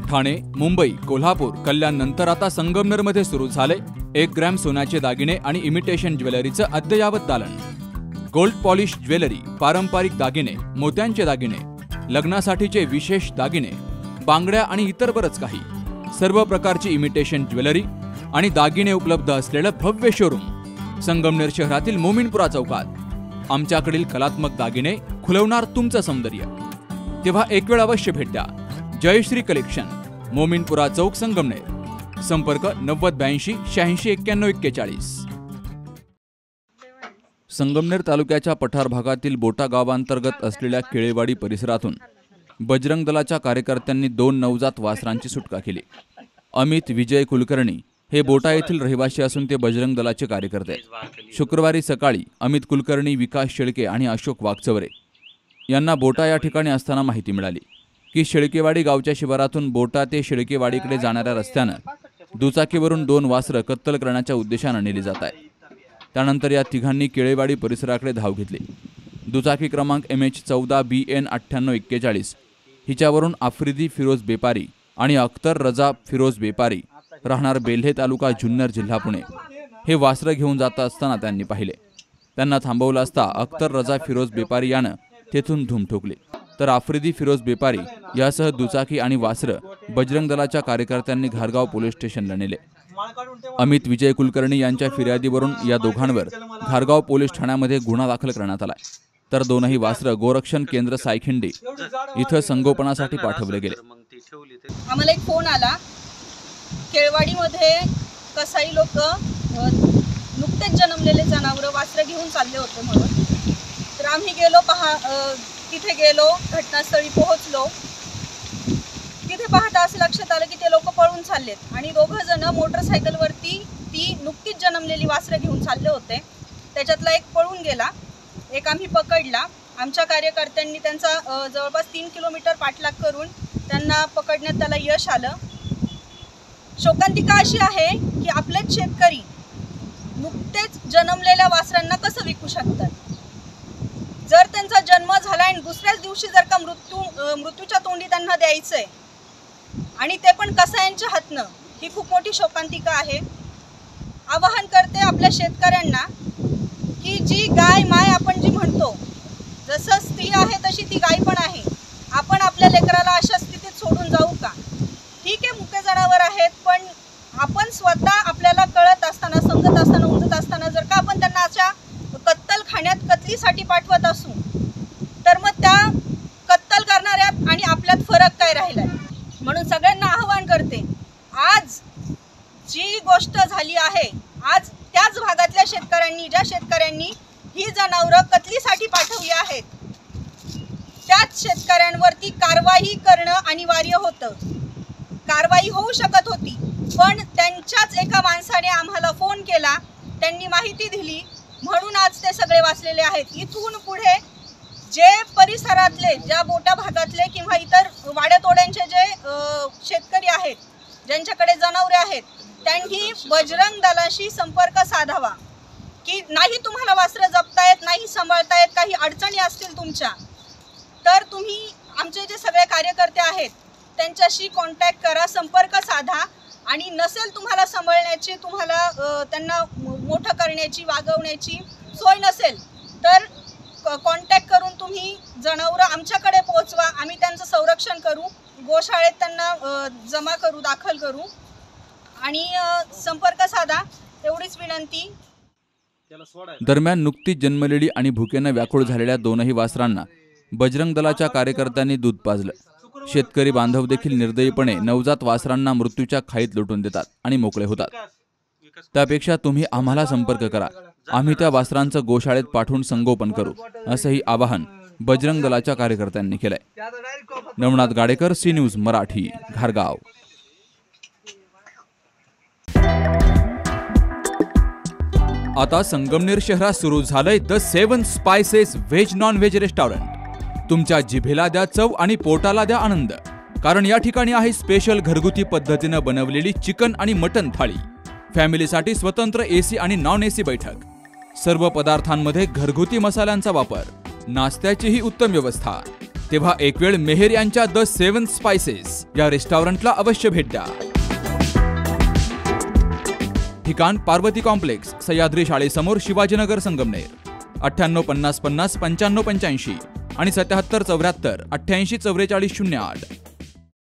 ठाणे, मुंबई, कोल्हापूर, कल्याण नंतर आता संगमनेरमध्ये सुरू झाले 1 ग्रॅम सोन्याचे दागिने आणि इमिटेशन ज्वेलरीचं अद्ययावत दालन। गोल्ड पॉलिश ज्वेलरी, पारंपरिक दागिने, मोत्यांचे दागिने, लग्नासाठीचे विशेष दागिने, बांगड्या आणि इतर बरंच काही, सर्व प्रकारची इमिटेशन ज्वेलरी आणि दागिने उपलब्ध असलेलं भव्य शोरूम संगमनेर शहरातील मोमीनपुरा चौकात। आमच्याकडील कलात्मक दागिने खुलवणार तुमचं सौंदर्य। तेव्हा एक वेळ अवश्य भेट द्या। जयश्री कलेक्शन, मोमीनपुरा चौक, संगमनेर। संपर्क 9082 86 91 41। संगमनेर तालुक्याच्या पठार भागातील बोटा गावांतर्गत असलेल्या केळेवाडी परिसरातून बजरंग दलाच्या कार्यकर्त्यांनी 2 नवजात वासरांची सुटका केली। अमित विजय कुलकर्णी हे बोटा येथील रहिवासी असून ते बजरंग दलाचे कार्यकर्ते आहेत। शुक्रवारी सकाळी अमित कुलकर्णी, विकास शेळके आणि अशोक वागचवरे यांना बोटा या ठिकाणी असताना माहिती मिळाली की शेळकेवाडी गावच्या शिवारातून बोटा ते शेळकेवाडीकडे जाणाऱ्या रस्त्यानं दुचाकीवरून 2 वासरं कत्तल करण्याच्या उद्देशाने नेली जात आहे। त्यानंतर या तिघांनी केळेवाडी परिसराकडे धाव घेतली। दुचाकी क्रमांक MH14 BN 9841 हिच्यावरून आफ्रिदी फिरोज बेपारी आणि अख्तर रजा फिरोज बेपारी राहणार बेल्हे तालुका, जुन्नर जिल्हा, पुणे हे वासरं घेऊन जात असताना त्यांनी पाहिले। त्यांना थांबवलं असता अख्तर रजा फिरोज बेपारी यानं तेथून धूम ठोकली, तर आफ्रिदी फिरोज बेपारी यासह दुचाकी आणि वासरं बजरंग दलाच्या कार्यकर्त्यांनी घारगाव पोलीस स्टेशनला नेले। अमित विजय कुलकर्णी यांच्या फिर्यादीवरून या दोघांवर घारगाव पोलीस ठाण्यामध्ये गुन्हा दाखल करण्यात आलाय, तर 2ही वासरं गोरक्षण केंद्र सायखिंडी इथं संगोपनासाठी पाठवले गेले। आम्हाला एक फोन आला, केळवाडीमध्ये कसाई लोक नुकतेच जन्मलेले जनावरं वासरं घेऊन चालले होते म्हणून। तर आम्ही गेलो, तिथे गेलो, घटनास्थळी पोहोचलो। तिथे पाहता असं लक्षात आलं की ते लोक पळून चाललेत आणि 2 जण मोटरसायकलवरती ती नुकतीच जन्मलेली वासरं घेऊन चालले होते। त्याच्यातला एक पळून गेला, एक आम्ही पकडला। आमच्या कार्यकर्त्यांनी त्यांचा जवळपास 3 किलोमीटर पाठलाग करून त्यांना पकडण्यात त्याला यश आलं। शोकांतिका अशी आहे की आपलेच शेतकरी नुकतेच जन्मलेल्या वासरांना कसं विकू शकतात? जर त्यांचा जन्म झाला आणि दुसऱ्याच दिवशी जर का मृत्यूच्या तोंडी त्यांना द्यायचंय आणि ते पण कसायांच्या हातनं, ही खूप मोठी शोकांतिका आहे। आवाहन करते आपल्या शेतकऱ्यांना की जी गाय माय आपण जी म्हणतो, जसं स्त्री आहे तशी ती गाय पण आहे। आपण आपल्या लेकराला अशा स्थितीत सोडून जाऊ का? ठीक आहे, मुके जनावर आहेत, पण आपण स्वतः आपल्याला कळत असताना, समजत असताना, उमजत असताना जर का आपण त्यांना अशा कत्तल खाण्यात कत्तलीसाठी पाठवत असू, तर मग त्या कत्तल करणाऱ्यात आणि आपल्यात फरक काय राहिलाय? म्हणून सगळ्यांना आवाहन करते, आज जी गोष्ट झाली आहे, आज त्याच भागातल्या शेतकऱ्यांनी, ज्या शेतकऱ्यांनी ही जनावरं कत्तलीसाठी पाठवली आहेत, त्याच शेतकऱ्यांवरती कारवाई करणं अनिवार्य होतं। कारवाई होऊ शकत होती, पण त्यांच्याच एका माणसाने आम्हाला फोन केला, त्यांनी माहिती दिली, म्हणून आज ते सगळे वाचलेले आहेत। इथून पुढे जे परिसरातले, ज्या बोटा भागातले किंवा इतर वाड्यातोड्यांचे जे शेतकरी आहेत, ज्यांच्याकडे जनावरे आहेत, त्यांनी बजरंग दलाशी संपर्क साधावा की नाही तुम्हाला वासरं जपता येत नाही, सांभाळता येत, काही अडचणी असतील तुमच्या, तर तुम्ही आमचे जे सगळे कार्यकर्ते आहेत त्यांच्याशी कॉन्टॅक्ट करा, संपर्क साधा। आणि नसेल तुम्हाला सांभाळण्याची, तुम्हाला त्यांना मोठं करण्याची, वागवण्याची सोय नसेल, तर कॉन्टॅक्ट करून तुम्ही जनावरं आमच्याकडे पोहोचवा। आम्ही त्यांचं संरक्षण करू, गोशाळेत त्यांना जमा करू, दाखल करू आणि संपर्क साधा, एवढीच विनंती। दरम्यान नुकतीच जन्मलेली आणि भुकेनं व्याकुळ झालेल्या 2ही वासरांना बजरंग दलाच्या कार्यकर्त्यांनी दूध पाजलं। शेतकरी बांधव देखील निर्दयीपणे नवजात वासरांना मृत्यूच्या खाईत लुटून देतात आणि मोकळे होतात। त्यापेक्षा तुम्ही आम्हाला संपर्क करा, आम्ही त्या वासरांचं गोशाळेत पाठवून संगोपन करू, असंही आवाहन बजरंग दलाच्या कार्यकर्त्यांनी केलंय। नवनाथ गाडेकर, सी न्यूज मराठी, घारगाव। आता संगमनेर शहरात सुरू झालंय the 7 spices veg non veg restaurant. तुमच्या जिभेला द्या चव आणि पोटाला द्या आनंद, कारण या ठिकाणी आहे स्पेशल घरगुती पद्धतीने बनवलेली चिकन आणि मटन थाळी। फॅमिलीसाठी स्वतंत्र AC आणि नॉन AC बैठक, सर्व पदार्थांमध्ये घरगुती मसाल्यांचा वापर, नाश्त्याचीही उत्तम व्यवस्था। तेव्हा एक वेळ मेहेर यांच्या द 7 स्पाइसेस या रेस्टॉरंटला अवश्य भेट द्या. ठिकाण पार्वती कॉम्प्लेक्स, सह्याद्री शाळेसमोर, शिवाजीनगर, संगमनेर. 98 50 50 95 85 आणि 77 74 88 44 08.